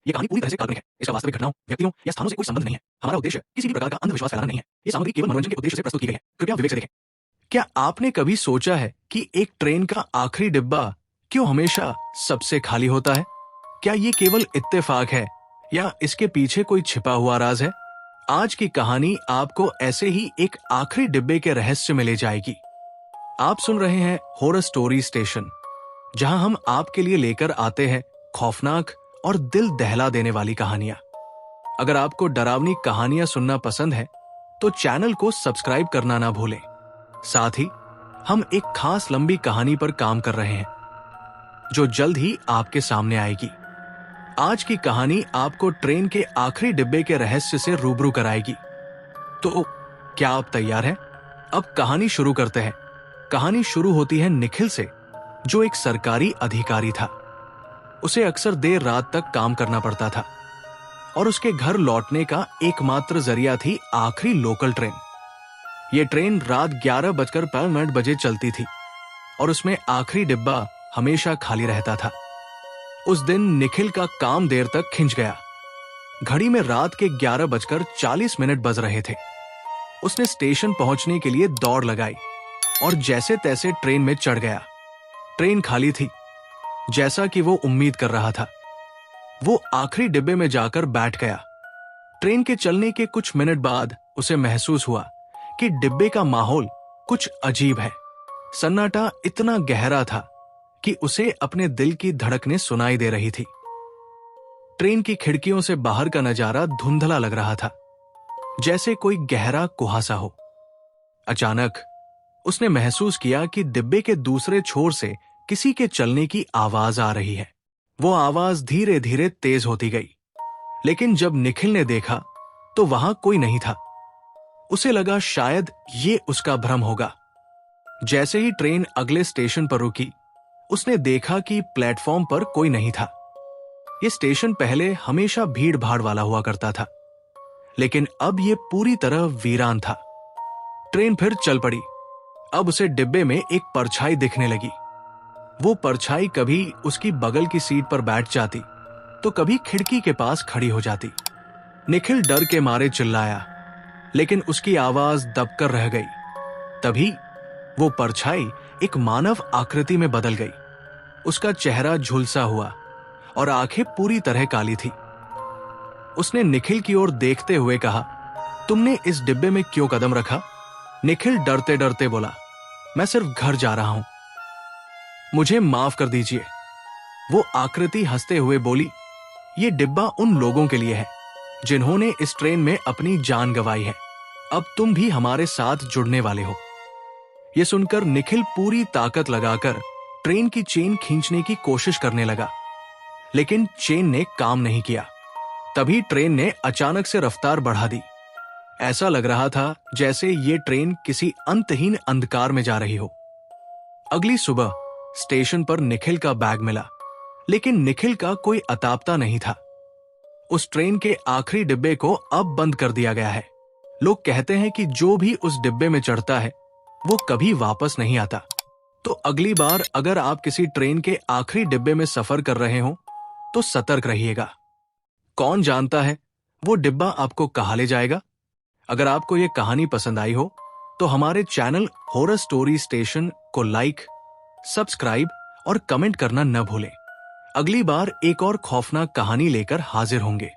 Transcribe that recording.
ये कहानी पूरी तरह से काल्पनिक है। इसका वास्तविक घटनाओं, व्यक्तियों या स्थानों से कोई संबंध नहीं है। हमारा उद्देश्य किसी भी प्रकार का अंधविश्वास फैलाना नहीं है। ये सामग्री केवल मनोरंजन के उद्देश्य से प्रस्तुत की गई है। कृपया विवेक से देखें। क्या आपने कभी सोचा है कि एक ट्रेन का आखिरी डिब्बा क्यों हमेशा सबसे खाली होता है? क्या ये केवल इत्तेफाक है या इसके पीछे कोई छिपा हुआ राज है? आज की कहानी आपको ऐसे ही एक आखिरी डिब्बे के रहस्य में ले जाएगी। आप सुन रहे हैं हॉरर स्टोरी स्टेशन, जहां हम आपके लिए लेकर आते हैं खौफनाक और दिल दहला देने वाली कहानियां। अगर आपको डरावनी कहानियां सुनना पसंद है तो चैनल को सब्सक्राइब करना ना भूलें। साथ ही हम एक खास लंबी कहानी पर काम कर रहे हैं जो जल्द ही आपके सामने आएगी। आज की कहानी आपको ट्रेन के आखिरी डिब्बे के रहस्य से रूबरू कराएगी। तो क्या आप तैयार हैं? अब कहानी शुरू करते हैं। कहानी शुरू होती है निखिल से, जो एक सरकारी अधिकारी था। उसे अक्सर देर रात तक काम करना पड़ता था और उसके घर लौटने का एकमात्र जरिया थी आखिरी लोकल ट्रेन। यह ट्रेन रात 11:05 चलती थी और उसमें आखिरी डिब्बा हमेशा खाली रहता था। उस दिन निखिल का काम देर तक खिंच गया। घड़ी में रात के 11:40 बज रहे थे। उसने स्टेशन पहुंचने के लिए दौड़ लगाई और जैसे तैसे ट्रेन में चढ़ गया। ट्रेन खाली थी, जैसा कि वो उम्मीद कर रहा था। वो आखिरी डिब्बे में जाकर बैठ गया। ट्रेन के चलने के कुछ मिनट बाद उसे महसूस हुआ कि डिब्बे का माहौल कुछ अजीब है। सन्नाटा इतना गहरा था कि उसे अपने दिल की धड़कनें सुनाई दे रही थी। ट्रेन की खिड़कियों से बाहर का नजारा धुंधला लग रहा था, जैसे कोई गहरा कुहासा हो। अचानक उसने महसूस किया कि डिब्बे के दूसरे छोर से किसी के चलने की आवाज आ रही है। वो आवाज धीरे धीरे तेज होती गई, लेकिन जब निखिल ने देखा तो वहां कोई नहीं था। उसे लगा शायद ये उसका भ्रम होगा। जैसे ही ट्रेन अगले स्टेशन पर रुकी, उसने देखा कि प्लेटफॉर्म पर कोई नहीं था। यह स्टेशन पहले हमेशा भीड़ भाड़ वाला हुआ करता था, लेकिन अब यह पूरी तरह वीरान था। ट्रेन फिर चल पड़ी। अब उसे डिब्बे में एक परछाई दिखने लगी। वो परछाई कभी उसकी बगल की सीट पर बैठ जाती तो कभी खिड़की के पास खड़ी हो जाती। निखिल डर के मारे चिल्लाया, लेकिन उसकी आवाज दबकर रह गई। तभी वो परछाई एक मानव आकृति में बदल गई। उसका चेहरा झुलसा हुआ और आंखें पूरी तरह काली थी। उसने निखिल की ओर देखते हुए कहा, तुमने इस डिब्बे में क्यों कदम रखा? निखिल डरते डरते बोला, मैं सिर्फ घर जा रहा हूं, मुझे माफ कर दीजिए। वो आकृति हंसते हुए बोली, ये डिब्बा उन लोगों के लिए है जिन्होंने इस ट्रेन में अपनी जान गंवाई है। अब तुम भी हमारे साथ जुड़ने वाले हो। यह सुनकर निखिल पूरी ताकत लगाकर ट्रेन की चेन खींचने की कोशिश करने लगा, लेकिन चेन ने काम नहीं किया। तभी ट्रेन ने अचानक से रफ्तार बढ़ा दी। ऐसा लग रहा था जैसे ये ट्रेन किसी अंतहीन अंधकार में जा रही हो। अगली सुबह स्टेशन पर निखिल का बैग मिला, लेकिन निखिल का कोई अतापता नहीं था। उस ट्रेन के आखिरी डिब्बे को अब बंद कर दिया गया है। लोग कहते हैं कि जो भी उस डिब्बे में चढ़ता है वो कभी वापस नहीं आता। तो अगली बार अगर आप किसी ट्रेन के आखिरी डिब्बे में सफर कर रहे हो तो सतर्क रहिएगा। कौन जानता है वो डिब्बा आपको कहां ले जाएगा। अगर आपको ये कहानी पसंद आई हो तो हमारे चैनल हॉरर स्टोरी स्टेशन को लाइक, सब्सक्राइब और कमेंट करना न भूलें। अगली बार एक और खौफनाक कहानी लेकर हाजिर होंगे।